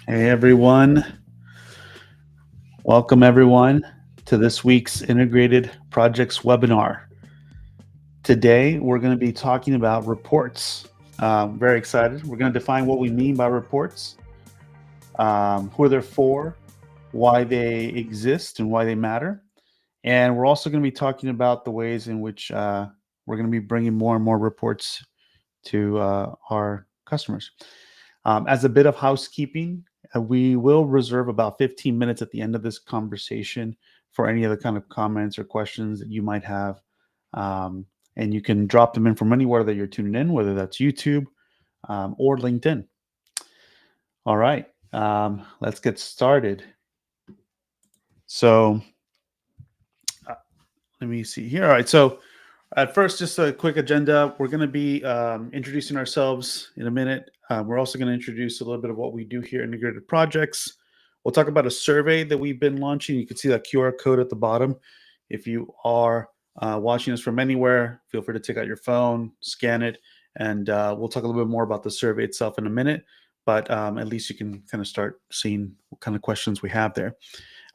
Hey everyone, welcome everyone to this week's Integrated Projects webinar. Today we're going to be talking about reports. Very excited. We're going to define what we mean by reports, who they're for, why they exist and why they matter. And we're also going to be talking about the ways in which we're going to be bringing more and more reports to our customers. As a bit of housekeeping, we will reserve about 15 minutes at the end of this conversation for any other kind of comments or questions that you might have. And you can drop them in from anywhere that you're tuning in, whether that's YouTube or LinkedIn. All right, let's get started. So let me see here. All right, so at first, just a quick agenda. We're going to be introducing ourselves in a minute. We're also going to introduce a little bit of what we do here at Integrated Projects. We'll talk about a survey that we've been launching. You can see that QR code at the bottom. If you are watching us from anywhere, feel free to take out your phone, scan it, and we'll talk a little bit more about the survey itself in a minute. But at least you can kind of start seeing what kind of questions we have there.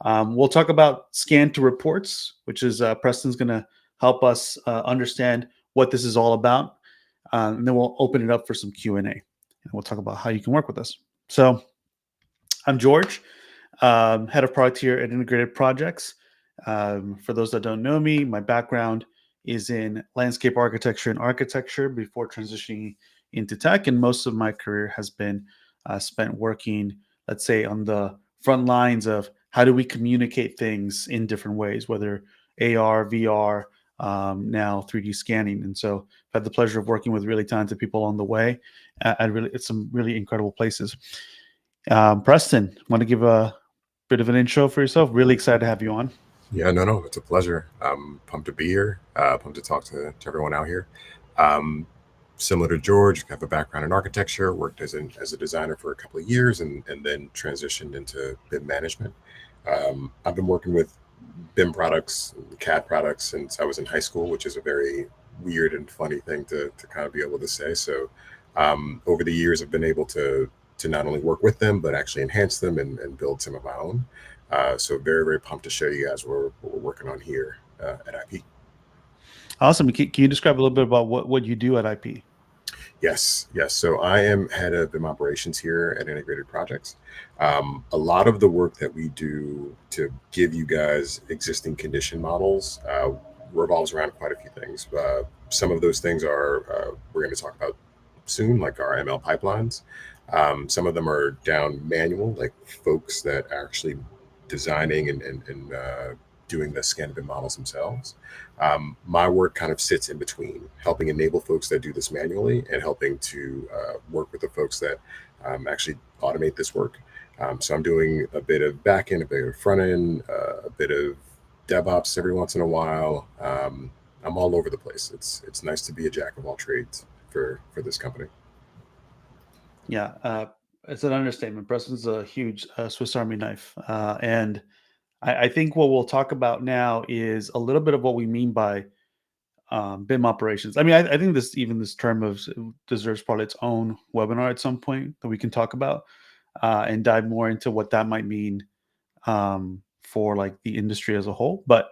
We'll talk about scan to reports, which is Preston's going to help us understand what this is all about. And then we'll open it up for some Q&A. And we'll talk about how you can work with us. So I'm George, head of product here at Integrated Projects. For those that don't know me, my background is in landscape architecture and architecture before transitioning into tech. And most of my career has been spent working, let's say, on the front lines of how do we communicate things in different ways, whether AR, VR, now 3D scanning. And so I've had the pleasure of working with really talented people on the way at some really incredible places. Preston, want to give a bit of an intro for yourself? Really excited to have you on. Yeah, no, it's a pleasure. I'm pumped to be here. Pumped to talk to everyone out here. Um, Similar to George, I have a background in architecture, worked as a designer for a couple of years, and then transitioned into BIM management. I've been working with BIM products, CAD products since I was in high school, which is a very weird and funny thing to kind of be able to say. So over the years, I've been able to not only work with them, but actually enhance them and build some of my own. So very, very pumped to show you guys what we're working on here at IP. Awesome. Can you describe a little bit about what you do at IP? Yes. So I am head of BIM operations here at Integrated Projects. A lot of the work that we do to give you guys existing condition models revolves around quite a few things. Some of those things are we're going to talk about soon, like our ML pipelines. Some of them are down manual, like folks that are actually designing and doing the scan BIM models themselves. My work kind of sits in between, helping enable folks that do this manually and helping to work with the folks that actually automate this work. So I'm doing a bit of back end, a bit of front end, a bit of DevOps every once in a while. I'm all over the place. It's nice to be a jack of all trades for this company. Yeah, it's an understatement. Preston's a huge Swiss Army knife. And I think what we'll talk about now is a little bit of what we mean by BIM operations. I mean, I think this term of deserves probably its own webinar at some point that we can talk about and dive more into what that might mean for like the industry as a whole. But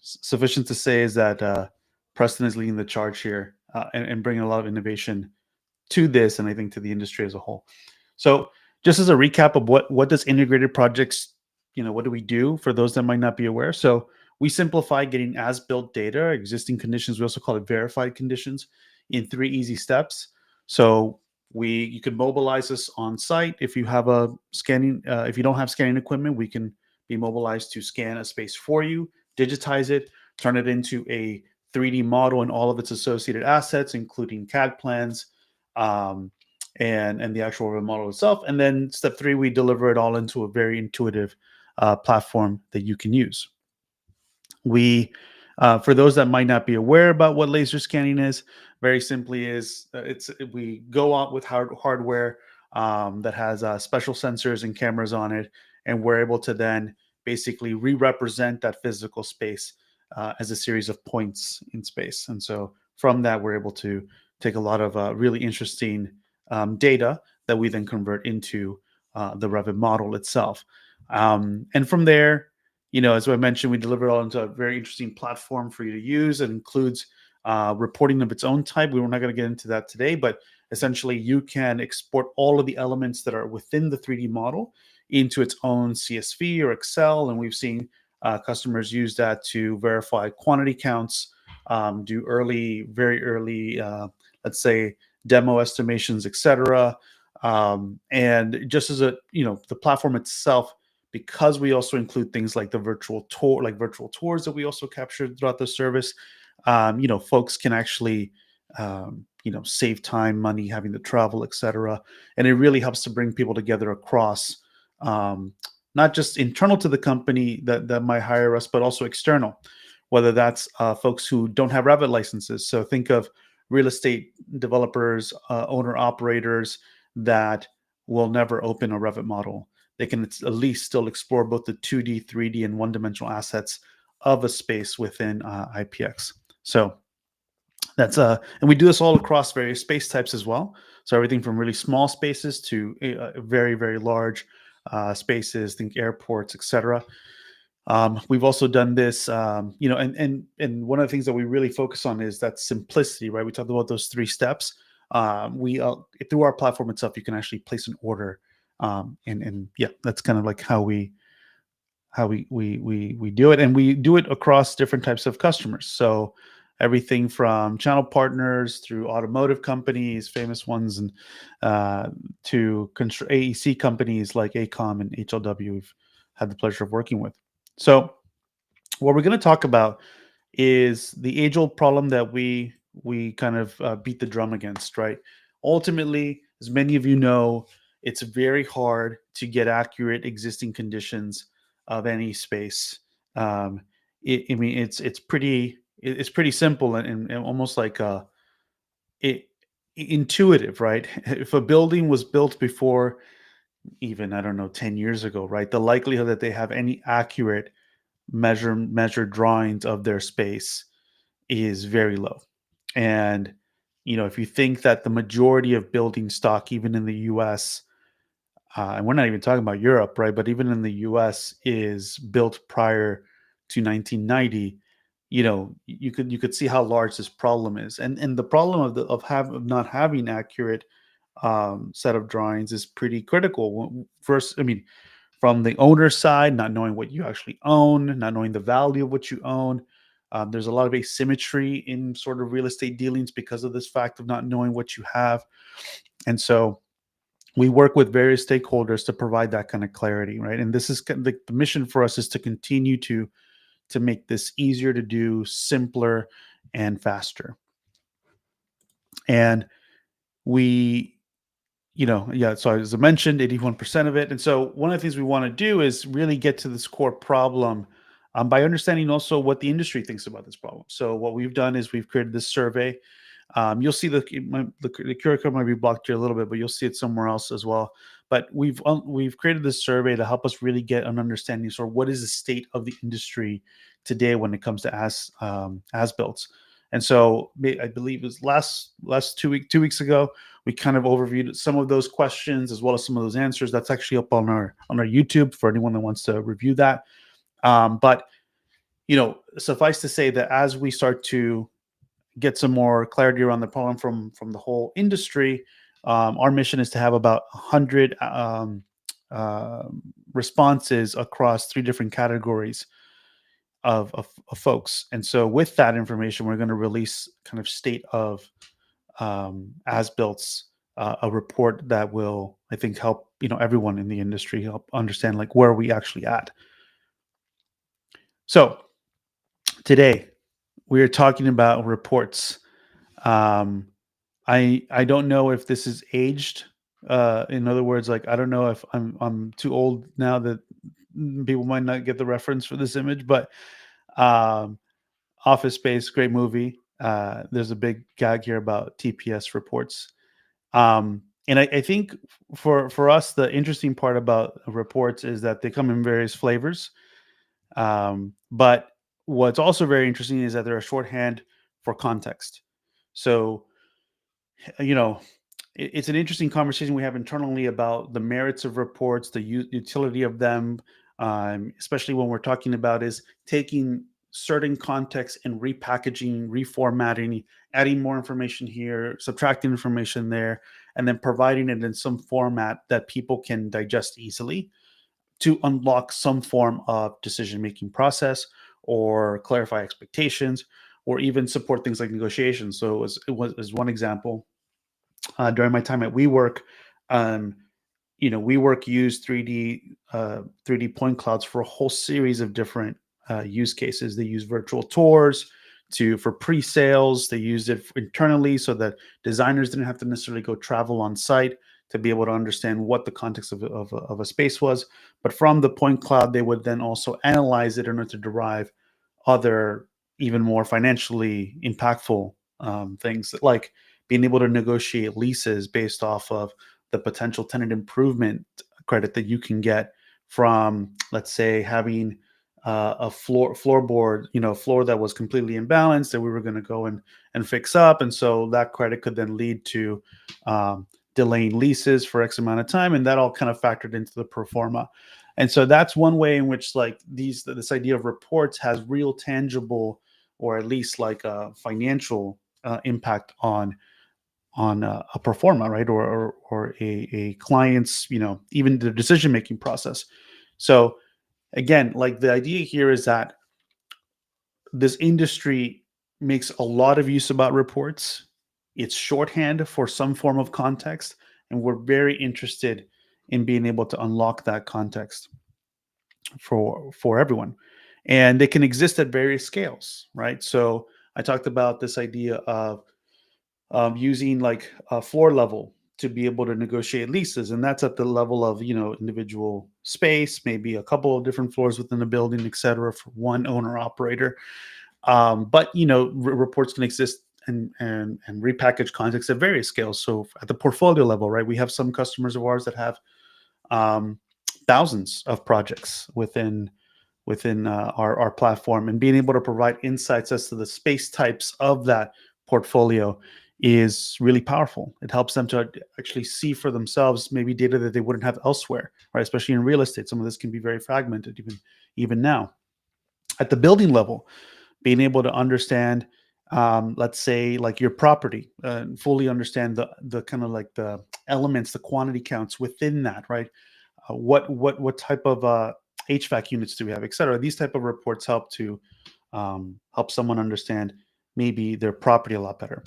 sufficient to say is that Preston is leading the charge here and bringing a lot of innovation to this, and I think to the industry as a whole. So, just as a recap of what does integrated projects, what do we do for those that might not be aware? So, we simplify getting as-built data, existing conditions. We also call it verified conditions, in 3 easy steps. So, you can mobilize us on site if you have a scanning. If you don't have scanning equipment, we can be mobilized to scan a space for you, digitize it, turn it into a 3D model and all of its associated assets, including CAD plans, um, and the actual model itself. And then step 3, we deliver it all into a very intuitive platform that you can use. We, for those that might not be aware about what laser scanning is, very simply is we go out with hardware that has special sensors and cameras on it, and we're able to then basically re-represent that physical space as a series of points in space. And so from that, we're able to take a lot of really interesting data that we then convert into the Revit model itself. And from there, as I mentioned, we deliver it all into a very interesting platform for you to use. It includes reporting of its own type. We're not going to get into that today, but essentially you can export all of the elements that are within the 3D model into its own CSV or Excel. And we've seen customers use that to verify quantity counts, do very early, let's say, demo estimations, etc. And just as the platform itself, because we also include things like the virtual tour, like virtual tours that we also captured throughout the service, folks can actually, save time, money, having to travel, etc. And it really helps to bring people together across, not just internal to the company that might hire us, but also external, whether that's folks who don't have Revit licenses. So think of real estate developers, owner operators that will never open a Revit model. They can at least still explore both the 2D, 3D, and one-dimensional assets of a space within IPX. So that's and we do this all across various space types as well. So everything from really small spaces to very, very large spaces, think airports, etc. We've also done this, and one of the things that we really focus on is that simplicity, right? We talked about those 3 steps. We through our platform itself, you can actually place an order, and yeah, that's kind of like how we do it, and we do it across different types of customers. So everything from channel partners through automotive companies, famous ones, and to AEC companies like AECOM and HLW. We've had the pleasure of working with. So what we're going to talk about is the age-old problem that we kind of beat the drum against, right? Ultimately, as many of you know, it's very hard to get accurate existing conditions of any space. It's pretty simple and almost like intuitive, right? If a building was built before even, I don't know, 10 years ago, right, the likelihood that they have any accurate measured drawings of their space is very low. And if you think that the majority of building stock, even in the US, and we're not even talking about Europe, right, but even in the US, is built prior to 1990, you could see how large this problem is. And the problem of not having accurate set of drawings is pretty critical. First, from the owner's side, not knowing what you actually own, not knowing the value of what you own. There's a lot of asymmetry in sort of real estate dealings because of this fact of not knowing what you have. And so we work with various stakeholders to provide that kind of clarity, right? And this is the mission for us is to continue to make this easier to do, simpler, and faster. And we so as I mentioned, 81% of it. And so one of the things we want to do is really get to this core problem by understanding also what the industry thinks about this problem. So what we've done is we've created this survey. You'll see the QR code might be blocked here a little bit, but you'll see it somewhere else as well. But we've created this survey to help us really get an understanding. So what is the state of the industry today when it comes to as builts? And so I believe it was last 2 weeks ago, we kind of overviewed some of those questions as well as some of those answers. That's actually up on our YouTube for anyone that wants to review that. But suffice to say that as we start to get some more clarity around the problem from the whole industry, our mission is to have about 100 responses across 3 different categories of folks. And so with that information, we're going to release kind of state of as builts, a report that will, I think, help everyone in the industry help understand like where are we actually at. So today we are talking about reports. I don't know if this is aged. In other words, like I don't know if I'm too old now that people might not get the reference for this image, but Office Space, great movie. There's a big gag here about TPS reports. And I think for us, the interesting part about reports is that they come in various flavors. But what's also very interesting is that they're a shorthand for context. So, it's an interesting conversation we have internally about the merits of reports, the utility of them, especially when we're talking about is taking certain context and repackaging, reformatting, adding more information here, subtracting information there, and then providing it in some format that people can digest easily to unlock some form of decision making process or clarify expectations or even support things like negotiations. So it was as one example during my time at WeWork. Um, WeWork used 3D point clouds for a whole series of different use cases. They use virtual tours for pre-sales. They used it internally so that designers didn't have to necessarily go travel on site to be able to understand what the context of a space was. But from the point cloud, they would then also analyze it in order to derive other, even more financially impactful things, like being able to negotiate leases based off of the potential tenant improvement credit that you can get from, let's say, having a floorboard, floor that was completely imbalanced that we were going to go and fix up, and so that credit could then lead to delaying leases for X amount of time, and that all kind of factored into the pro forma. And so that's one way in which like this idea of reports has real tangible, or at least like a financial impact on a pro forma, right? Or a client's, even the decision making process. So again, like the idea here is that this industry makes a lot of use about reports. It's shorthand for some form of context, and we're very interested in being able to unlock that context for everyone. And they can exist at various scales, right? So I talked about this idea of using like a floor level to be able to negotiate leases, and that's at the level of individual space, maybe a couple of different floors within a building, et cetera, for one owner operator. But reports can exist and repackage context at various scales. So at the portfolio level, right, we have some customers of ours that have um, thousands of projects within our platform, and being able to provide insights as to the space types of that portfolio is really powerful. It helps them to actually see for themselves maybe data that they wouldn't have elsewhere, right? Especially in real estate, some of this can be very fragmented even now. At the building level, being able to understand, let's say, like your property, fully understand the kind of like the elements, the quantity counts within that, right? What type of HVAC units do we have, et cetera. These type of reports help to help someone understand maybe their property a lot better.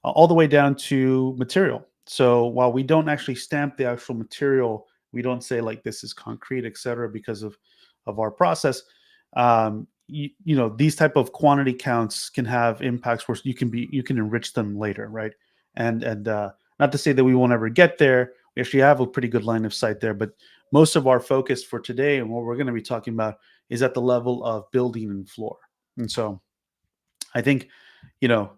All the way down to material. So while we don't actually stamp the actual material, we don't say like this is concrete, et cetera, because of our process. These type of quantity counts can have impacts where you can enrich them later, right? And not to say that we won't ever get there. We actually have a pretty good line of sight there, but most of our focus for today and what we're going to be talking about is at the level of building and floor. And so I think,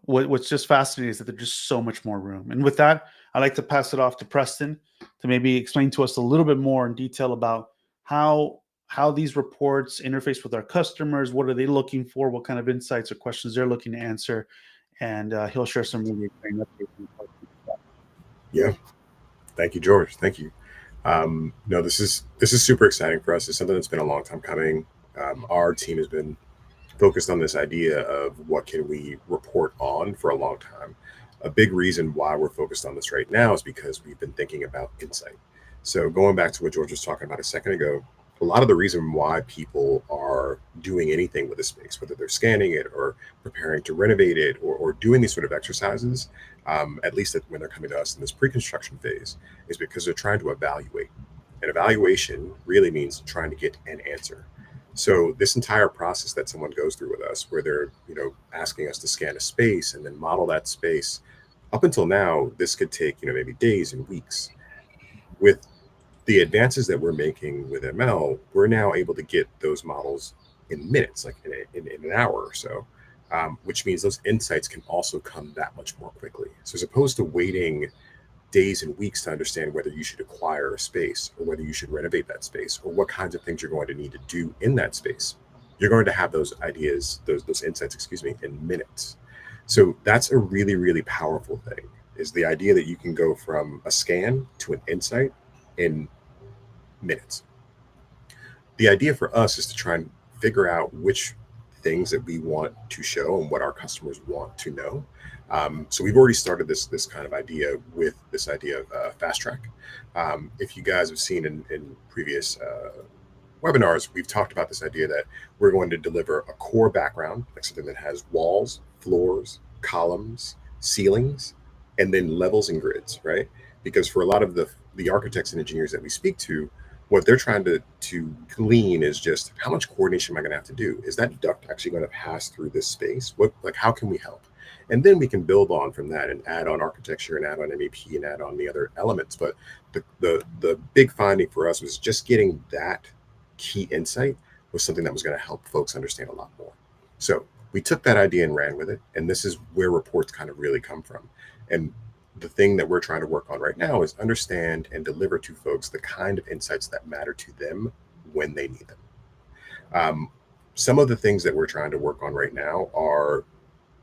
what's just fascinating is that there's just so much more room. And with that, I'd like to pass it off to Preston to maybe explain to us a little bit more in detail about how these reports interface with our customers. What are they looking for? What kind of insights or questions they're looking to answer? And he'll share some really great updates. Yeah. Thank you, George. Thank you. No, this is super exciting for us. It's something that's been a long time coming. Our team has been focused on this idea of what can we report on for a long time. A big reason why we're focused on this right now is because we've been thinking about insight. So going back to what George was talking about a second ago, a lot of the reason why people are doing anything with a space, whether they're scanning it or preparing to renovate it or doing these sort of exercises, at least when they're coming to us in this pre-construction phase, is because they're trying to evaluate. And evaluation really means trying to get an answer. So this entire process that someone goes through with us, where they're asking us to scan a space and then model that space, up until now, this could take maybe days and weeks. With the advances that we're making with ML, we're now able to get those models in minutes, like in an hour or so, which means those insights can also come that much more quickly. So as opposed to waiting days and weeks to understand whether you should acquire a space or whether you should renovate that space or what kinds of things you're going to need to do in that space, you're going to have those ideas, those insights, in minutes. So that's a really, really powerful thing. is the idea that you can go from a scan to an insight in minutes. The idea for us is to try and figure out which things that we want to show and what our customers want to know. So we've already started this kind of idea with this idea of fast track. If you guys have seen in previous webinars, we've talked about this idea that we're going to deliver a core background, like something that has walls, floors, columns, ceilings, and then levels and grids, right? Because for a lot of the architects and engineers that we speak to, what they're trying to glean is just how much coordination am I going to have to do? Is that duct actually going to pass through this space? How can we help? And then we can build on from that and add on architecture and add on MEP and add on the other elements. But the big finding for us was just getting that key insight was something that was going to help folks understand a lot more. So we took that idea and ran with it. And this is where reports kind of really come from. And the thing that we're trying to work on right now is understand and deliver to folks the kind of insights that matter to them when they need them. Some of the things that we're trying to work on right now are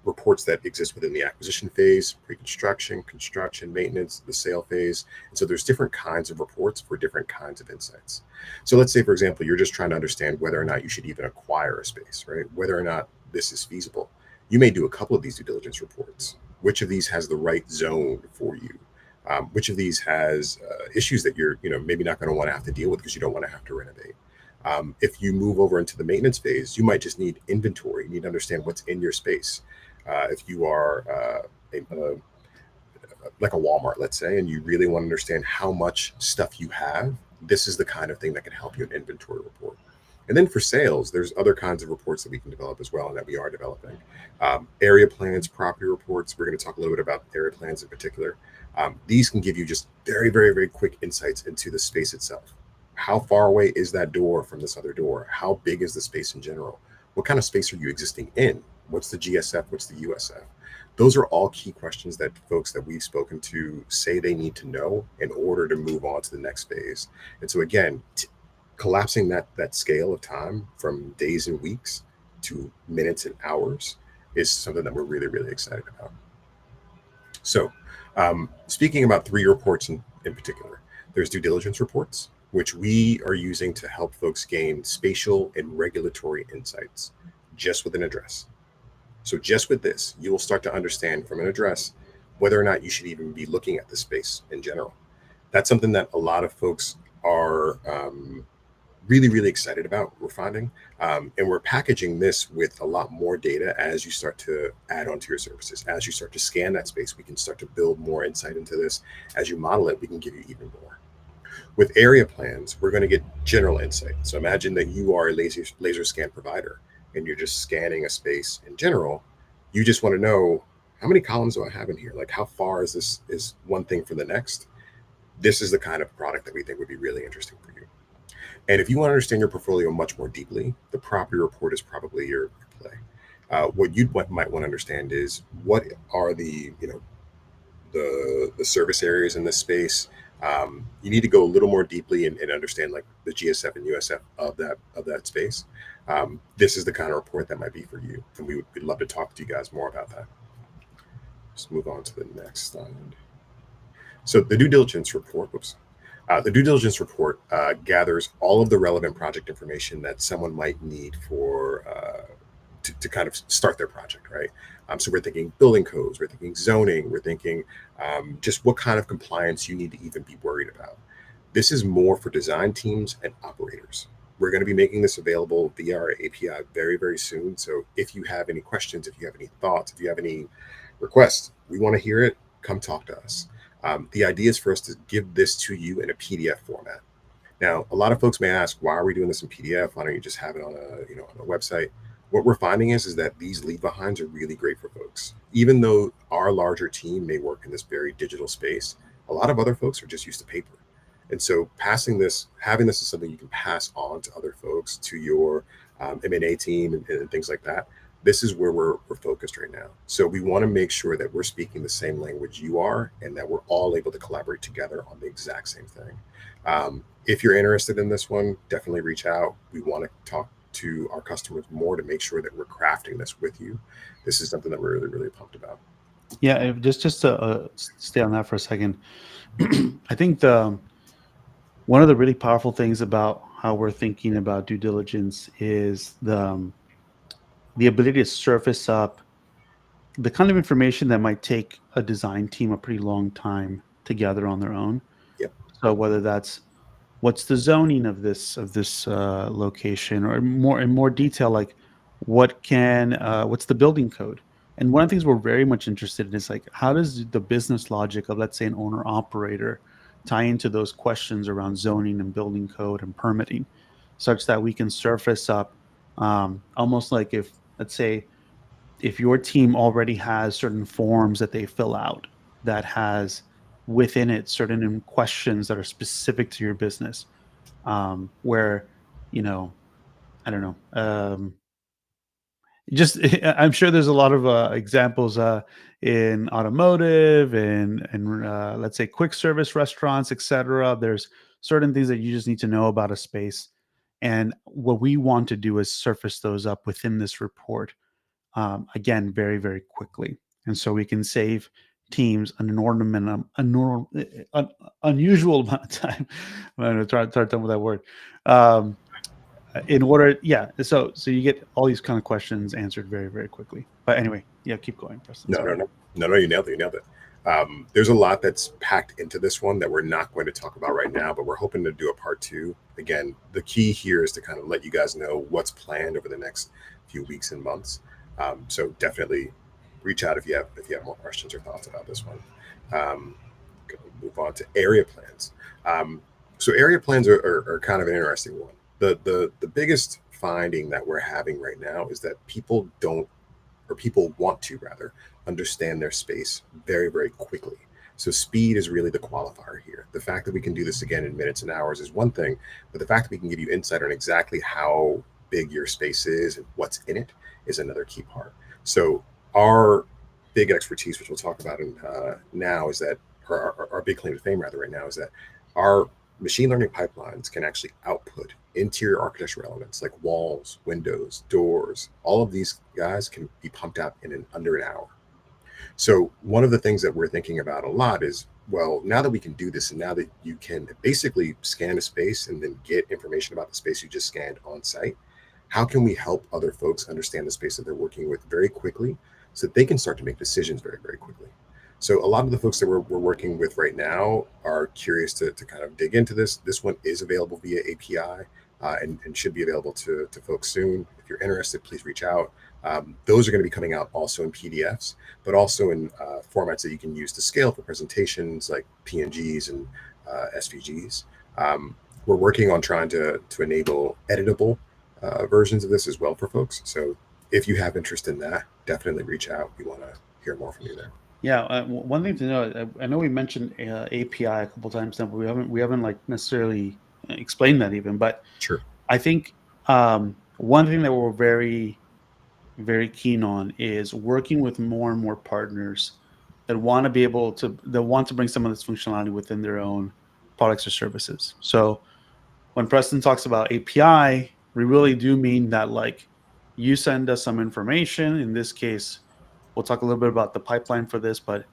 reports that exist within the acquisition phase, pre-construction, construction, maintenance, the sale phase. And so there's different kinds of reports for different kinds of insights. So let's say, for example, you're just trying to understand whether or not you should even acquire a space, right? Whether or not this is feasible. You may do a couple of these due diligence reports. Which of these has the right zone for you? Which of these has issues that you're maybe not going to want to have to deal with because you don't want to have to renovate? If you move over into the maintenance phase, you might just need inventory. You need to understand what's in your space. If you are like a Walmart, let's say, and you really want to understand how much stuff you have, this is the kind of thing that can help you in inventory report. And then for sales, there's other kinds of reports that we can develop as well and that we are developing. Area plans, property reports. We're going to talk a little bit about area plans in particular. These can give you just very, very, very quick insights into the space itself. How far away is that door from this other door? How big is the space in general? What kind of space are you existing in? What's the GSF? What's the USF? Those are all key questions that folks that we've spoken to say they need to know in order to move on to the next phase. And so again, collapsing that scale of time from days and weeks to minutes and hours is something that we're really, really excited about. So speaking about 3 reports in particular, there's due diligence reports, which we are using to help folks gain spatial and regulatory insights just with an address. So just with this, you will start to understand from an address whether or not you should even be looking at the space in general. That's something that a lot of folks are really, really excited about, we're finding. And we're packaging this with a lot more data as you start to add onto your services. As you start to scan that space, we can start to build more insight into this. As you model it, we can give you even more. With area plans, we're going to get general insight. So imagine that you are a laser scan provider and you're just scanning a space in general. You just want to know, how many columns do I have in here? Like, how far is one thing from the next? This is the kind of product that we think would be really interesting for you. And if you want to understand your portfolio much more deeply, the property report is probably your play. What you might want to understand is, what are the service areas in this space. You need to go a little more deeply and understand like the GSF and USF of that space. This is the kind of report that might be for you, and we'd love to talk to you guys more about that. Let's move on to the next slide. So the due diligence report. The due diligence report gathers all of the relevant project information that someone might need for to kind of start their project, right? So we're thinking building codes, we're thinking zoning, we're thinking just what kind of compliance you need to even be worried about. This is more for design teams and operators. We're going to be making this available via our API very, very soon. So if you have any questions, if you have any thoughts, if you have any requests, we want to hear it. Come talk to us. The idea is for us to give this to you in a PDF format. Now, a lot of folks may ask, why are we doing this in PDF? Why don't you just have it on a website? What we're finding is that these leave behinds are really great for folks. Even though our larger team may work in this very digital space, a lot of other folks are just used to paper. And so having this as something you can pass on to other folks, to your M&A team and things like that, this is where we're focused right now. So we want to make sure that we're speaking the same language you are, and that we're all able to collaborate together on the exact same thing. If you're interested in this one, definitely reach out. We want to talk to our customers more to make sure that we're crafting this with you. This is something that we're really, really pumped about. Yeah, just to stay on that for a second, I think the one of the really powerful things about how we're thinking about due diligence is the ability to surface up the kind of information that might take a design team a pretty long time to gather on their own. Yep. So whether that's what's the zoning of this location, or more in more detail, like what's the building code? And one of the things we're very much interested in is like how does the business logic of, let's say, an owner operator tie into those questions around zoning and building code and permitting, such that we can surface up almost like if, let's say, if your team already has certain forms that they fill out that has within it certain questions that are specific to your business, where, you know, I don't know, just I'm sure there's a lot of examples in automotive and let's say quick service restaurants, etc. There's certain things that you just need to know about a space, and what we want to do is surface those up within this report, again, very, very quickly. And so we can save teams an inordinate, unusual amount of time. I'm going to try to with that word. Um, in order, yeah. So you get all these kind of questions answered very, very quickly. But anyway, yeah, keep going, Preston. No, no, Sorry. no, no, no. You nailed it. You nailed it. There's a lot that's packed into this one that we're not going to talk about right now, but we're hoping to do a part two. Again, the key here is to kind of let you guys know what's planned over the next few weeks and months. So definitely reach out if you have more questions or thoughts about this one. Um, Move on to area plans. So area plans are kind of an interesting one. The biggest finding that we're having right now is that people don't, or people want to rather, understand their space very, very quickly. So speed is really the qualifier here. The fact that we can do this again in minutes and hours is one thing, but the fact that we can give you insight on exactly how big your space is and what's in it is another key part. So our big expertise, which we'll talk about now, is that our big claim to fame rather right now is that our machine learning pipelines can actually output interior architectural elements like walls, windows, doors. All of these guys can be pumped out in under an hour. So one of the things that we're thinking about a lot is, well, now that we can do this and now that you can basically scan a space and then get information about the space you just scanned on site, how can we help other folks understand the space that they're working with very quickly so that they can start to make decisions very, very quickly? So a lot of the folks that we're working with right now are curious to kind of dig into this. This one is available via API and should be available to folks soon. If you're interested, please reach out. Those are going to be coming out also in PDFs, but also in formats that you can use to scale for presentations like PNGs and SVGs. We're working on trying to enable editable versions of this as well for folks. So if you have interest in that, definitely reach out. We want to hear more from you there. Yeah, one thing to know, I know we mentioned API a couple times now, but we haven't like necessarily explained that even. But Sure. I think one thing that we're very, very keen on is working with more and more partners that want to bring some of this functionality within their own products or services. So when Preston talks about API, we really do mean that, like, you send us some information. In this case, we'll talk a little bit about the pipeline for this, but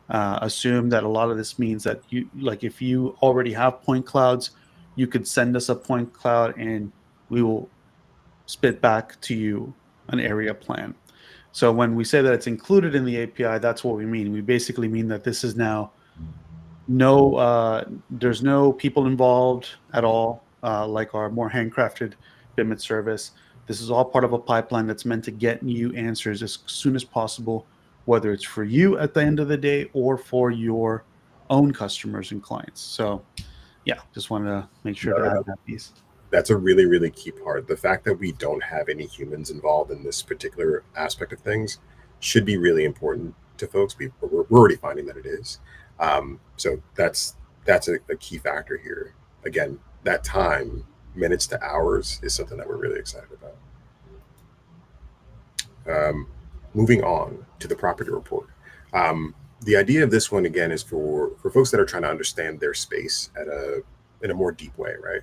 assume that a lot of this means that you, like, if you already have point clouds, you could send us a point cloud and we will spit back to you an area plan. So when we say that it's included in the API, that's what we mean. We basically mean that this is now there's no people involved at all, like our more handcrafted BIM service. This is all part of a pipeline that's meant to get you answers as soon as possible, whether it's for you at the end of the day or for your own customers and clients. So yeah, just wanted to make sure No, to no, add no. that piece. That's a really, really key part. The fact that we don't have any humans involved in this particular aspect of things should be really important to folks. We're already finding that it is. So that's a key factor here. Again, that time, minutes to hours, is something that we're really excited about. Moving on to the property report. The idea of this one again is for folks that are trying to understand their space in a more deep way, right?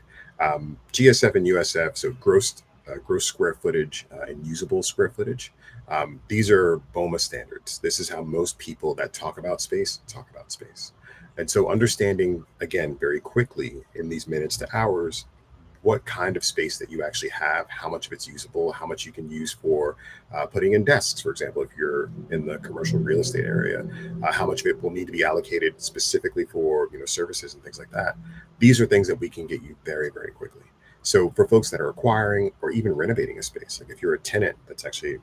GSF and USF, so gross gross square footage and usable square footage. These are BOMA standards. This is how most people that talk about space talk about space. And so understanding, again, very quickly in these minutes to hours, what kind of space that you actually have, how much of it's usable, how much you can use for putting in desks, for example, if you're in the commercial real estate area, how much of it will need to be allocated specifically for services and things like that. These are things that we can get you very, very quickly. So for folks that are acquiring or even renovating a space, like if you're a tenant that's actually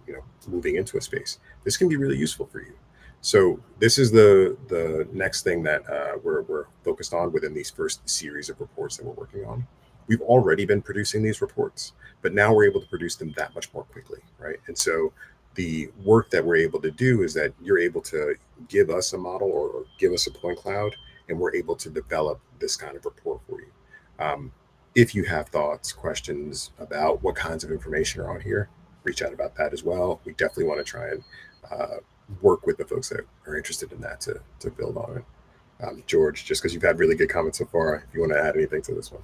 moving into a space, this can be really useful for you. So this is the next thing that we're focused on within these first series of reports that we're working on. We've already been producing these reports, but now we're able to produce them that much more quickly, right? And so the work that we're able to do is that you're able to give us a model or give us a point cloud, and we're able to develop this kind of report for you. If you have thoughts, questions about what kinds of information are on here, reach out about that as well. We definitely want to try and work with the folks that are interested in that to build on it. George, just because you've had really good comments so far, if you want to add anything to this one.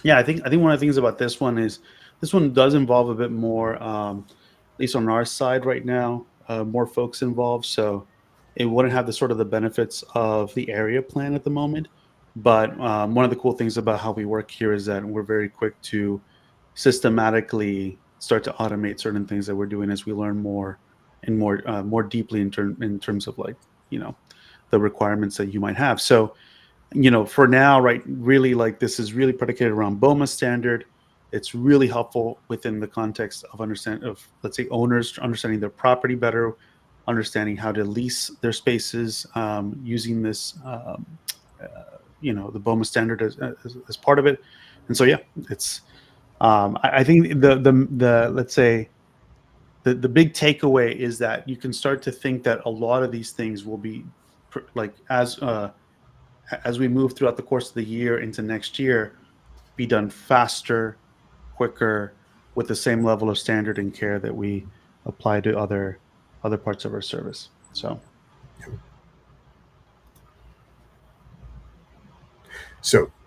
Yeah, I think one of the things about this one is this one does involve a bit more, at least on our side right now, more folks involved. So it wouldn't have the sort of the benefits of the area plan at the moment. But one of the cool things about how we work here is that we're very quick to systematically start to automate certain things that we're doing as we learn more and more deeply in terms of like the requirements that you might have. So for now, right, really like this is really predicated around BOMA standard. It's really helpful within the context of let's say owners understanding their property better, understanding how to lease their spaces, using this, the BOMA standard as part of it. And so, yeah, it's, I think the let's say the big takeaway is that you can start to think that a lot of these things will be like as we move throughout the course of the year into next year, be done faster, quicker, with the same level of standard and care that we apply to other parts of our service. So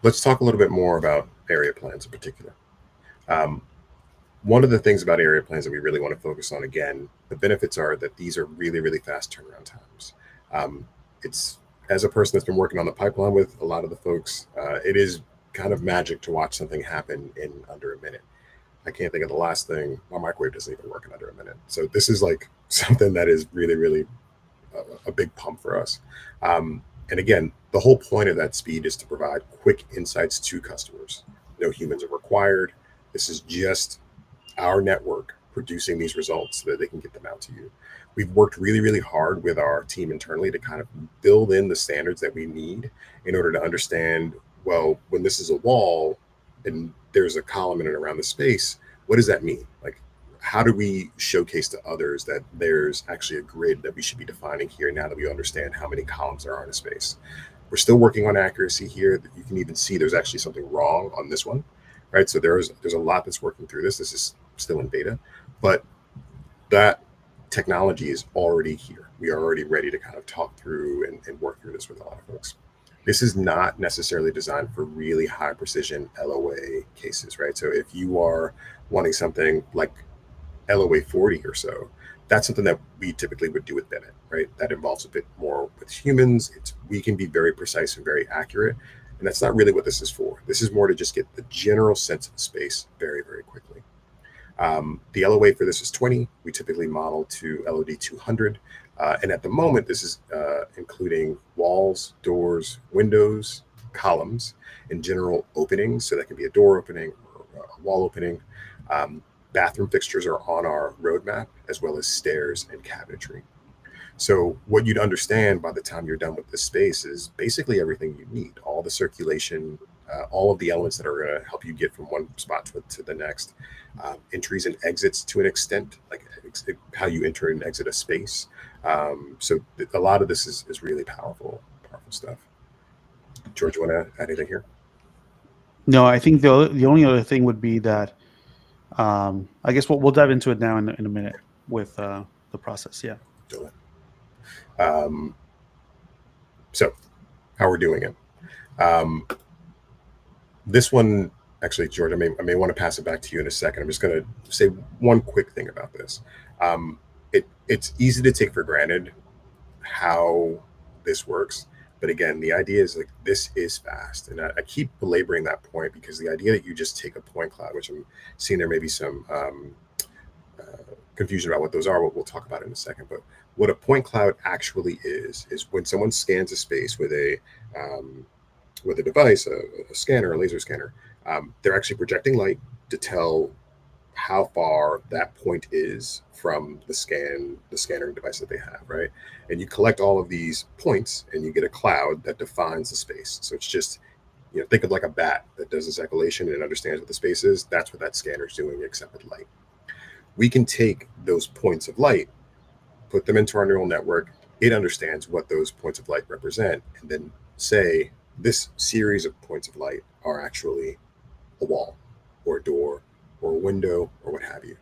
let's talk a little bit more about area plans in particular. One of the things about area plans that we really want to focus on, again, the benefits are that these are really, really fast turnaround times. It's, as a person that's been working on the pipeline with a lot of the folks, it is kind of magic to watch something happen in under a minute. I can't think of the last thing. My microwave doesn't even work in under a minute. So this is like something that is really, really a big pump for us. And again, the whole point of that speed is to provide quick insights to customers. No humans are required. This is just our network producing these results so that they can get them out to you. We've worked really, really hard with our team internally to kind of build in the standards that we need in order to understand, well, when this is a wall and there's a column in and around the space, what does that mean? Like, how do we showcase to others that there's actually a grid that we should be defining here now that we understand how many columns there are in a space? We're still working on accuracy here. You can even see there's actually something wrong on this one, right? So there's a lot that's working through this. This is still in beta, but that technology is already here. We are already ready to kind of talk through and work through this with a lot of folks. This is not necessarily designed for really high precision LOA cases, right? So if you are wanting something like LOA 40 or so, that's something that we typically would do with Bennett, right? That involves a bit more with humans. We can be very precise and very accurate, and that's not really what this is for. This is more to just get the general sense of space very, very quickly. The LOA for this is 20. We typically model to LOD 200. And at the moment, this is including walls, doors, windows, columns, and general openings. So that can be a door opening or a wall opening. Bathroom fixtures are on our roadmap, as well as stairs and cabinetry. So what you'd understand by the time you're done with this space is basically everything you need, all the circulation, all of the elements that are going to help you get from one spot to the next, entries and exits to an extent, like how you enter and exit a space. So a lot of this is really powerful stuff. George, you want to add anything here? No, I think the only other thing would be that I guess we'll dive into it now in a minute with the process. Yeah. So how we're doing it. This one Actually, George, I may want to pass it back to you in a second. I'm just going to say one quick thing about this. It's easy to take for granted how this works. But again, the idea is like this is fast. And I keep belaboring that point because the idea that you just take a point cloud, which I'm seeing there may be some confusion about what those are, what we'll talk about in a second. But what a point cloud actually is when someone scans a space with a device, a scanner, a laser scanner, they're actually projecting light to tell how far that point is from the scanning device that they have, right? And you collect all of these points and you get a cloud that defines the space. So it's just, think of like a bat that does this echolation and understands what the space is. That's what that scanner is doing, except with light. We can take those points of light, put them into our neural network. It understands what those points of light represent, and then say this series of points of light are actually a wall or a door or a window or what have you.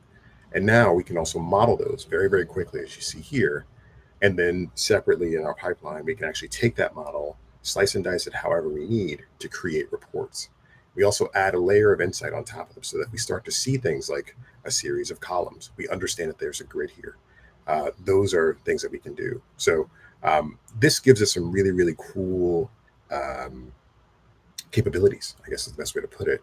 And now we can also model those very, very quickly, as you see here. And then separately in our pipeline, we can actually take that model, slice and dice it however we need to create reports. We also add a layer of insight on top of them so that we start to see things like a series of columns. We understand that there's a grid here. Those are things that we can do. So this gives us some really, really cool capabilities, I guess is the best way to put it.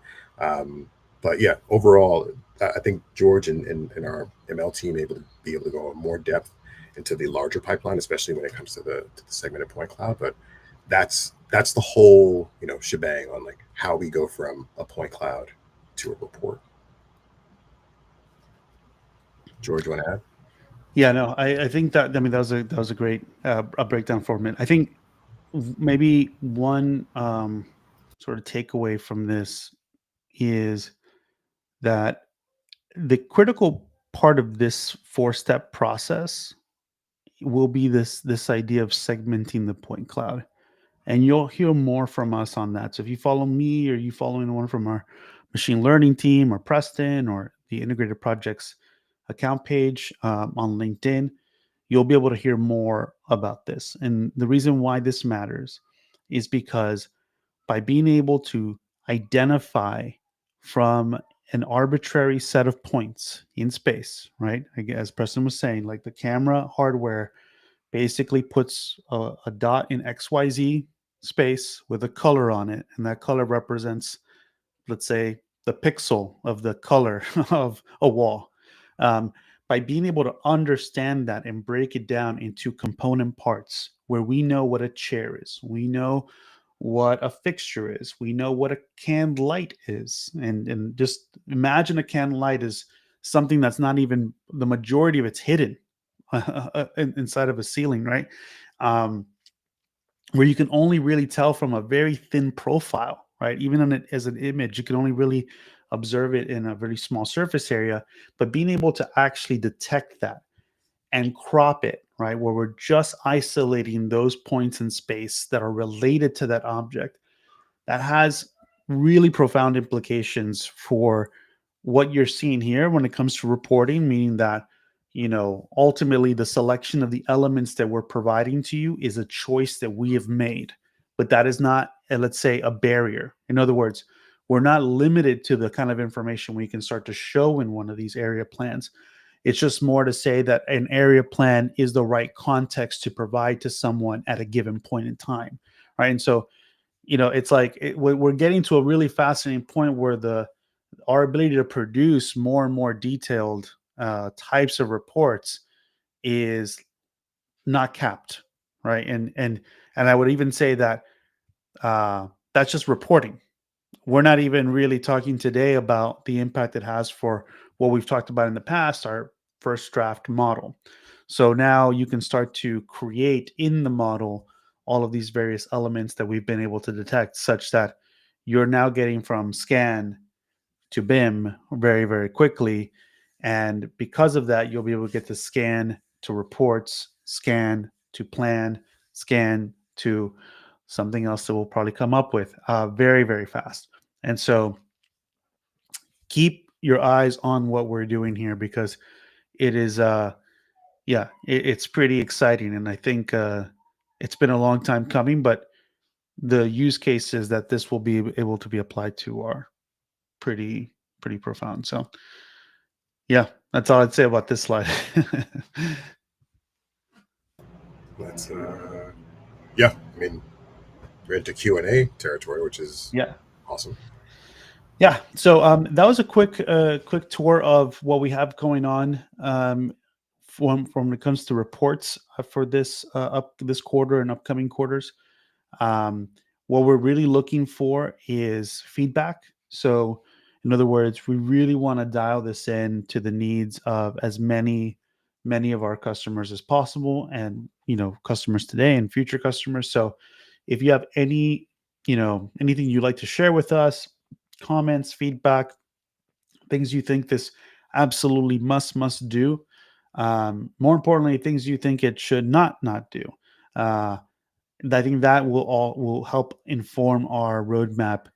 But yeah, overall, I think George and our ML team able to go in more depth into the larger pipeline, especially when it comes to the segmented point cloud. But that's the whole shebang on like how we go from a point cloud to a report. George, you want to add? Yeah, no, I think that that was a great a breakdown for a minute. I think maybe one sort of takeaway from this is that the critical part of this four-step process will be this idea of segmenting the point cloud, and you'll hear more from us on that. So if you follow me or you follow anyone from our machine learning team or Preston or the integrated projects account page on LinkedIn, you'll be able to hear more about this. And the reason why this matters is because by being able to identify from an arbitrary set of points in space, right? As Preston was saying, like the camera hardware basically puts a dot in XYZ space with a color on it, and that color represents, let's say, the pixel of the color of a wall. Um, by being able to understand that and break it down into component parts where we know what a chair is, we know what a fixture is, we know what a canned light is, and just imagine a canned light is something that's not even the majority of it's hidden inside of a ceiling, right? Um, where you can only really tell from a very thin profile, right? Even on it as an image, you can only really observe it in a very small surface area. But being able to actually detect that and crop it, right, where we're just isolating those points in space that are related to that object, that has really profound implications for what you're seeing here when it comes to reporting, meaning that, ultimately the selection of the elements that we're providing to you is a choice that we have made, but that is not, let's say, a barrier. In other words, we're not limited to the kind of information we can start to show in one of these area plans. It's just more to say that an area plan is the right context to provide to someone at a given point in time, right? And so, it's like we're getting to a really fascinating point where our ability to produce more and more detailed types of reports is not capped, right? And I would even say that that's just reporting. We're not even really talking today about the impact it has for what we've talked about in the past, our first draft model. So now you can start to create in the model all of these various elements that we've been able to detect, such that you're now getting from scan to BIM very, very quickly. And because of that, you'll be able to get to scan to reports, scan to plan, scan to something else that we'll probably come up with very, very fast. And so keep your eyes on what we're doing here, because it is, it's pretty exciting. And I think it's been a long time coming, but the use cases that this will be able to be applied to are pretty profound. So yeah, that's all I'd say about this slide. That's yeah. I mean, we're into Q&A territory, which is Yeah. awesome. Yeah. So that was a quick tour of what we have going on from when it comes to reports for this this quarter and upcoming quarters. Um, what we're really looking for is feedback. So, in other words, we really want to dial this in to the needs of as many of our customers as possible, and customers today and future customers. So, if you have anything you'd like to share with us, comments, feedback, things you think this absolutely must do. More importantly, things you think it should not do. Uh, I think that will help inform our roadmap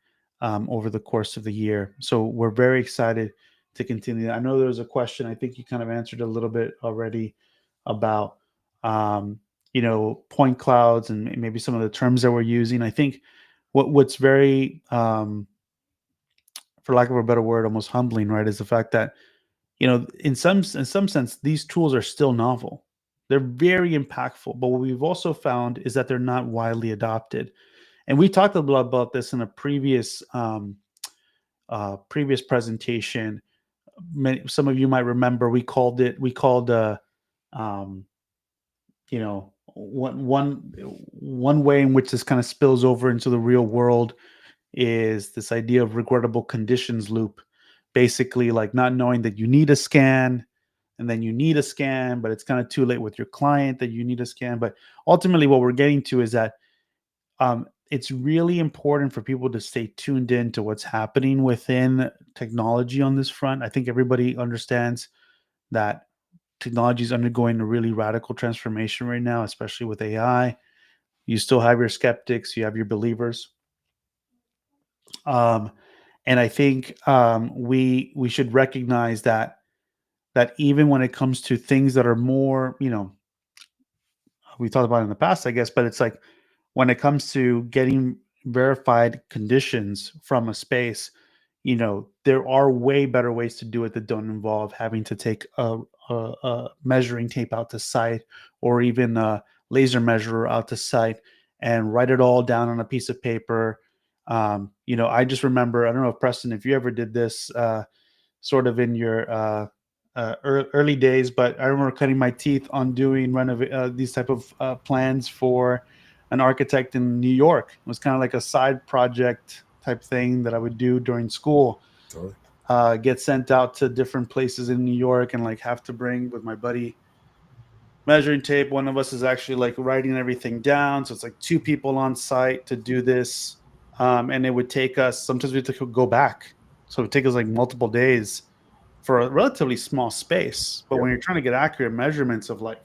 over the course of the year. So we're very excited to continue that. I know there was a question. I think you kind of answered a little bit already about point clouds and maybe some of the terms that we're using. I think what's very for lack of a better word, almost humbling, right, is the fact that in some sense, these tools are still novel. They're very impactful, but what we've also found is that they're not widely adopted. And we talked a lot about this in a previous presentation. Some of you might remember um, one way in which this kind of spills over into the real world is this idea of regrettable conditions loop. Basically, like not knowing that you need a scan, and then you need a scan, but it's kind of too late with your client that you need a scan. But ultimately, what we're getting to is that it's really important for people to stay tuned in to what's happening within technology on this front. I think everybody understands that technology is undergoing a really radical transformation right now, especially with AI. You still have your skeptics, you have your believers. And I think we should recognize that even when it comes to things that are more, we talked about in the past, I guess, but it's like when it comes to getting verified conditions from a space, there are way better ways to do it that don't involve having to take a measuring tape out to site, or even a laser measurer out to site and write it all down on a piece of paper. I just remember, I don't know if Preston, if you ever did this sort of in your early days, but I remember cutting my teeth on doing these type of plans for an architect in New York. It was kind of like a side project type thing that I would do during school. Totally. Get sent out to different places in New York and like have to bring with my buddy measuring tape. One of us is actually like writing everything down. So it's like two people on site to do this. And it would take us, sometimes we had to go back. So it would take us like multiple days for a relatively small space. But Yep. when you're trying to get accurate measurements of like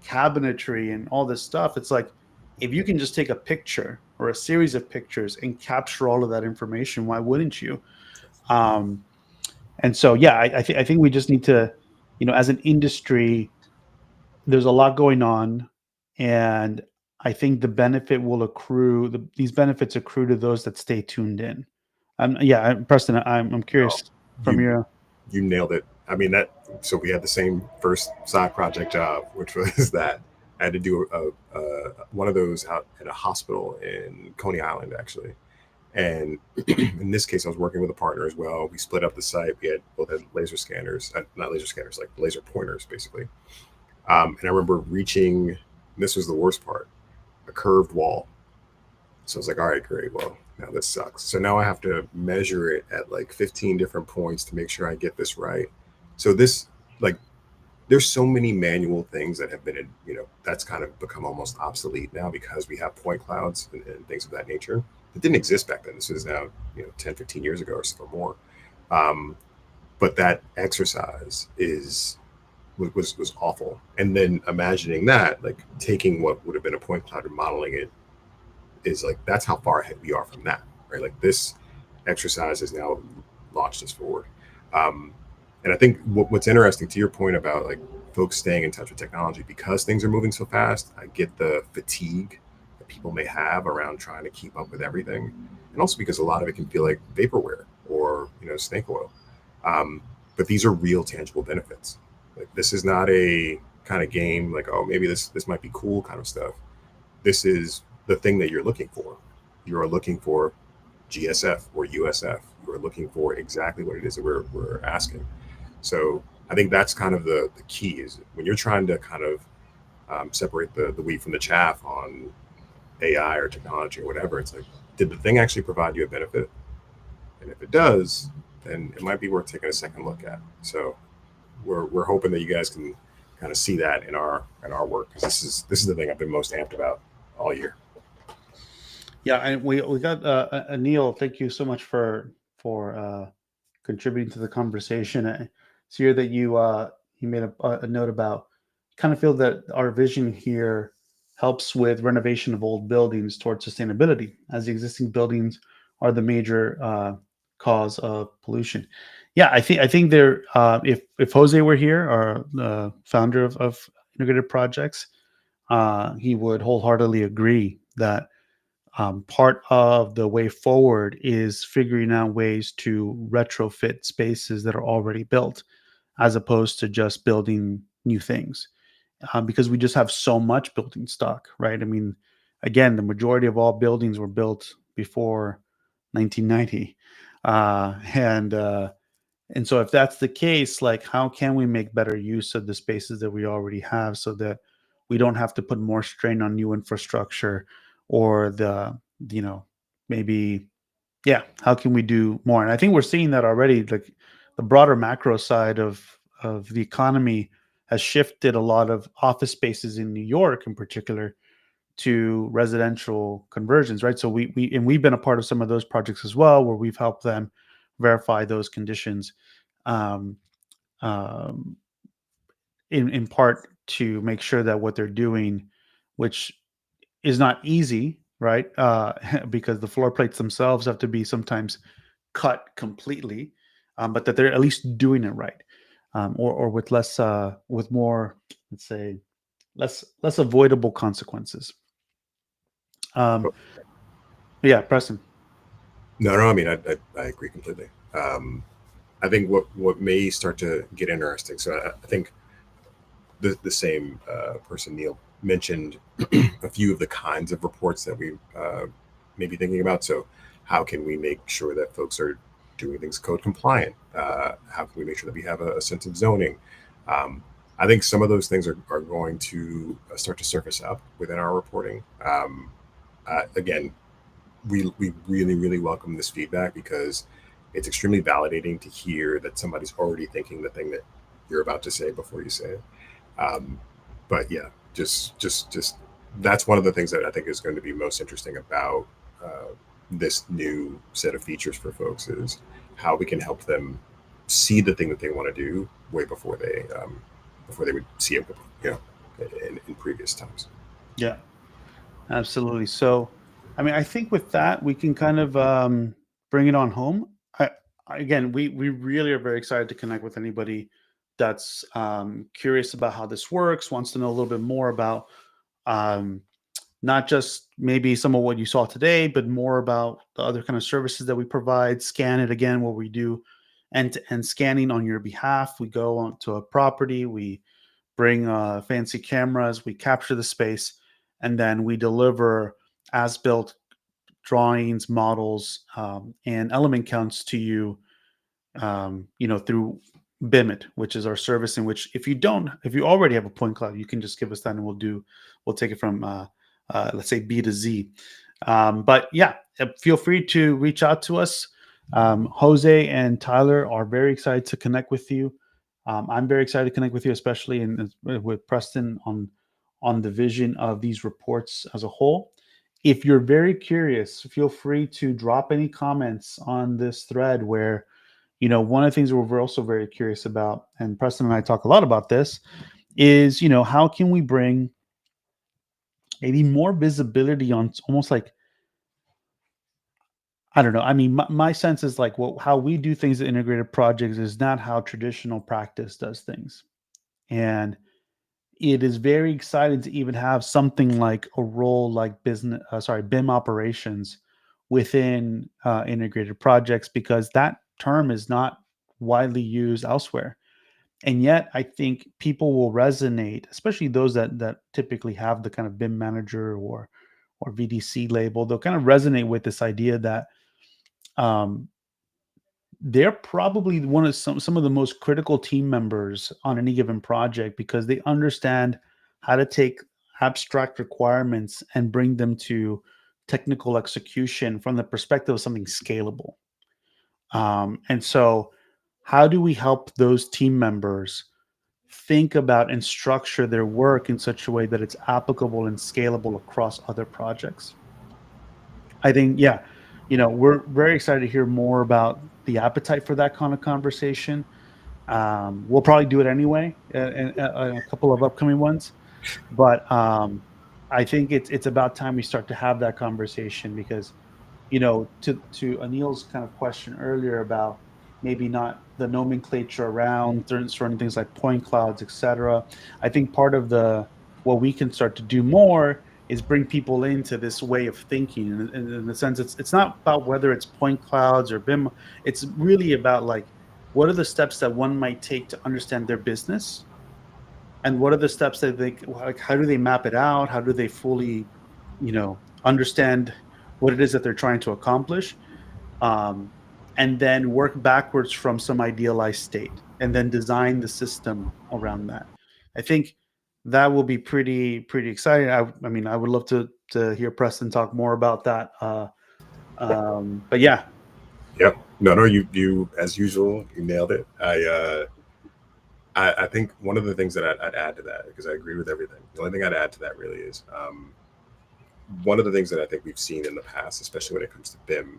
cabinetry and all this stuff, it's like, if you can just take a picture or a series of pictures and capture all of that information, why wouldn't you? And so, yeah, I think we just need to, as an industry, there's a lot going on, and I think the benefit will accrue. These benefits accrue to those that stay tuned in. Yeah, Preston, I'm curious from your. You nailed it. I mean so we had the same first side project job, which was that I had to do one of those out at a hospital in Coney Island, actually. And in this case, I was working with a partner as well. We split up the site. We both had laser scanners, not laser scanners, like laser pointers, basically. And I remember reaching, this was the worst part, a curved wall. So I was like, all right, great. Well, now this sucks. So now I have to measure it at like 15 different points to make sure I get this right. So this, like, there's so many manual things that have been, that's kind of become almost obsolete now because we have point clouds and things of that nature. It didn't exist back then. This is now, 10, 15 years ago or more. But that exercise was awful. And then imagining that, like taking what would have been a point cloud and modeling it is like, that's how far ahead we are from that, right? Like this exercise has now launched us forward. And I think what's interesting to your point about like folks staying in touch with technology, because things are moving so fast, I get the fatigue that people may have around trying to keep up with everything. And also because a lot of it can feel like vaporware. or snake oil. Um, but these are real, tangible benefits. Like, this is not a kind of game like, oh, maybe this might be cool kind of stuff. This is the thing that you're looking for. You are looking for GSF or USF. You are looking for exactly what it is that we're asking. So I think that's kind of the key, is when you're trying to kind of separate the wheat from the chaff on AI or technology or whatever. It's like, did the thing actually provide you a benefit? And if it does, then it might be worth taking a second look at. So we're hoping that you guys can kind of see that in our work, because this is the thing I've been most amped about all year. Yeah, and we got Neil. Thank you so much for contributing to the conversation. I see here that you made a note about, kind of feel that our vision here helps with renovation of old buildings towards sustainability, as the existing buildings are the major cause of pollution. Yeah, I think there. If Jose were here, our founder of Integrated Projects, he would wholeheartedly agree that part of the way forward is figuring out ways to retrofit spaces that are already built, as opposed to just building new things, because we just have so much building stock, right? I mean, again, the majority of all buildings were built before 1990, and so if that's the case, like, how can we make better use of the spaces that we already have, so that we don't have to put more strain on new infrastructure, or you know, maybe, yeah, how can we do more? And I think we're seeing that already. Like, the broader macro side of the economy has shifted a lot of office spaces in New York in particular to residential conversions, right? So we've been a part of some of those projects as well, where we've helped them verify those conditions, um, um, in part to make sure that what they're doing, which is not easy, right? Because the floor plates themselves have to be sometimes cut completely, but that they're at least doing it right, or with less, with more, let's say, less avoidable consequences. Um, yeah, Preston. No, no, I mean, I agree completely. I think what may start to get interesting. So I think the same person, Neil, mentioned a few of the kinds of reports that we may be thinking about. So how can we make sure that folks are doing things code compliant? How can we make sure that we have a sense of zoning? Um, I think some of those things are going to start to surface up within our reporting. Again, we really, really welcome this feedback, because it's extremely validating to hear that somebody's already thinking the thing that you're about to say before you say it. Um, but yeah, just that's one of the things that I think is going to be most interesting about this new set of features for folks, is how we can help them see the thing that they want to do way before they would see it, you know, in previous times. Yeah, absolutely. So, I mean, I think with that, we can kind of bring it on home. Again, we really are very excited to connect with anybody that's curious about how this works, wants to know a little bit more about, um, not just maybe some of what you saw today, but more about the other kind of services that we provide. Scan it again, where we do end-to-end scanning on your behalf. We go onto a property, we bring fancy cameras, we capture the space, and then we deliver as built drawings, models, and element counts to you, through BIMit, which is our service, in which, if you already have a point cloud, you can just give us that, and we'll take it from, let's say, B to Z. But yeah, feel free to reach out to us. Jose and Tyler are very excited to connect with you. I'm very excited to connect with you, especially with Preston on the vision of these reports as a whole. If you're very curious, feel free to drop any comments on this thread, where, one of the things we're also very curious about, and Preston and I talk a lot about this, is, how can we bring maybe more visibility on, almost like, I don't know. I mean, my sense is like, how we do things at Integrated Projects is not how traditional practice does things. And it is very exciting to even have something like a role like BIM operations, within integrated projects, because that term is not widely used elsewhere. And yet I think people will resonate, especially those that typically have the kind of BIM manager or VDC label. They'll kind of resonate with this idea that um, they're probably one of some of the most critical team members on any given project, because they understand how to take abstract requirements and bring them to technical execution from the perspective of something scalable. And so, how do we help those team members think about and structure their work in such a way that it's applicable and scalable across other projects? I think, yeah, we're very excited to hear more about the appetite for that kind of conversation. We'll probably do it anyway, in a couple of upcoming ones, but I think it's about time we start to have that conversation, because to Anil's kind of question earlier about maybe not the nomenclature around certain things like point clouds, etc. I think part of the what we can start to do more is bring people into this way of thinking. In the sense, it's not about whether it's point clouds or BIM. It's really about, like, what are the steps that one might take to understand their business, and what are the steps that they, like, how do they map it out? How do they fully, understand what it is that they're trying to accomplish? um, and then work backwards from some idealized state, and then design the system around that. I think that will be pretty exciting. I mean, I would love to hear Preston talk more about that. But yeah. Yep. No, no, you as usual, you nailed it. I think one of the things that I'd add to that, because I agree with everything. The only thing I'd add to that really is one of the things that I think we've seen in the past, especially when it comes to BIM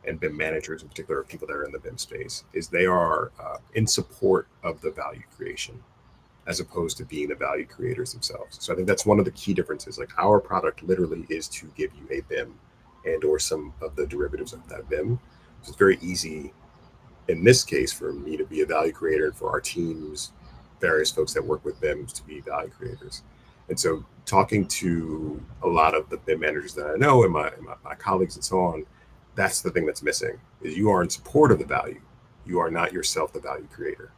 and BIM managers in particular, people that are in the BIM space, is they are in support of the value creation as opposed to being the value creators themselves. So I think that's one of the key differences. Like, our product literally is to give you a BIM and or some of the derivatives of that BIM. So it's very easy in this case for me to be a value creator, and for our teams, various folks that work with BIMs, to be value creators. And so talking to a lot of the BIM managers that I know, and my colleagues and so on, that's the thing that's missing, is you are in support of the value. You are not yourself the value creator.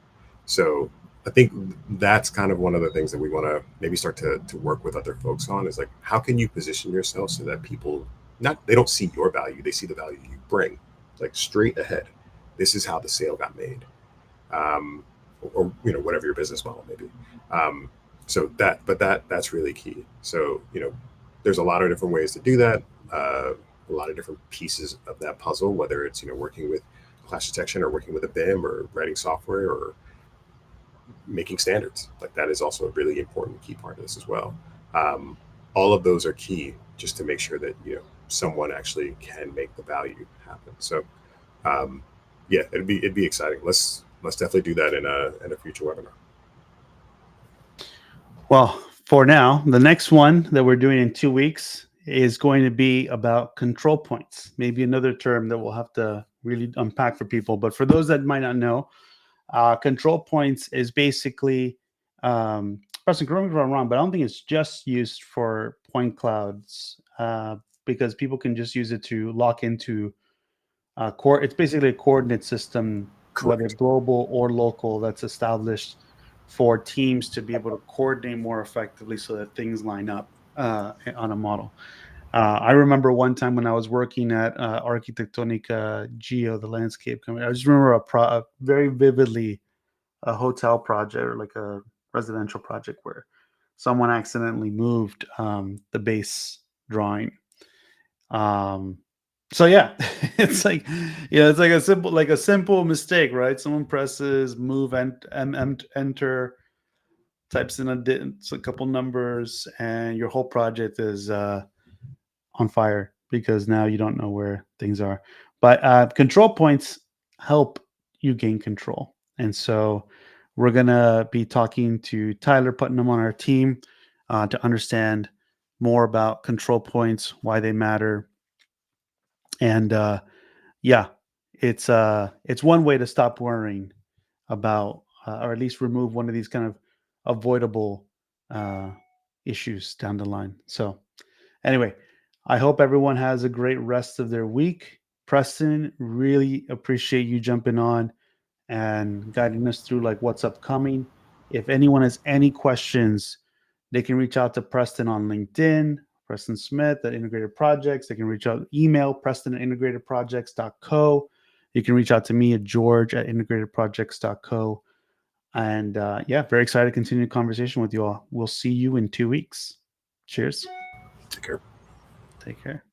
So I think that's kind of one of the things that we want to maybe start to work with other folks on, is like, how can you position yourself so that people, not, they don't see your value, they see the value you bring, like straight ahead. This is how the sale got made, or whatever your business model may be. So that's really key. So there's a lot of different ways to do that. A lot of different pieces of that puzzle, whether it's working with clash detection, or working with a BIM, or writing software, or making standards. Like, that is also a really important key part of this as well. All of those are key, just to make sure that someone actually can make the value happen. So yeah, it'd be exciting. Let's definitely do that in a future webinar. Well, for now, the next one that we're doing in 2 weeks is going to be about control points. Maybe another term that we'll have to really unpack for people. But for those that might not know, control points is basically, Preston, correct me if I'm wrong, but I don't think it's just used for point clouds, because people can just use it to lock into it's basically a coordinate system, whether Correct. global or local, that's established for teams to be able to coordinate more effectively so that things line up on a model. I remember one time when I was working at Arquitectonica Geo, the landscape company. I just remember very vividly a hotel project, or like a residential project, where someone accidentally moved the base drawing. Um, so yeah, it's like, it's like a simple mistake, right? Someone presses move and enter, types in a couple numbers, and your whole project is on fire, because now you don't know where things are. But control points help you gain control. And so we're going to be talking to Tyler Putnam on our team to understand more about control points, why they matter. And yeah, it's one way to stop worrying about, or at least remove one of these kind of avoidable uh, issues down the line. So anyway, I hope everyone has a great rest of their week. Preston, really appreciate you jumping on and guiding us through like what's upcoming. If anyone has any questions, they can reach out to Preston on LinkedIn, Preston Smith at Integrated Projects. They can reach out, email Preston at integratedprojects.co. You can reach out to me at George at integratedprojects.co. And yeah, very excited to continue the conversation with you all. We'll see you in 2 weeks. Cheers. Take care. Take care.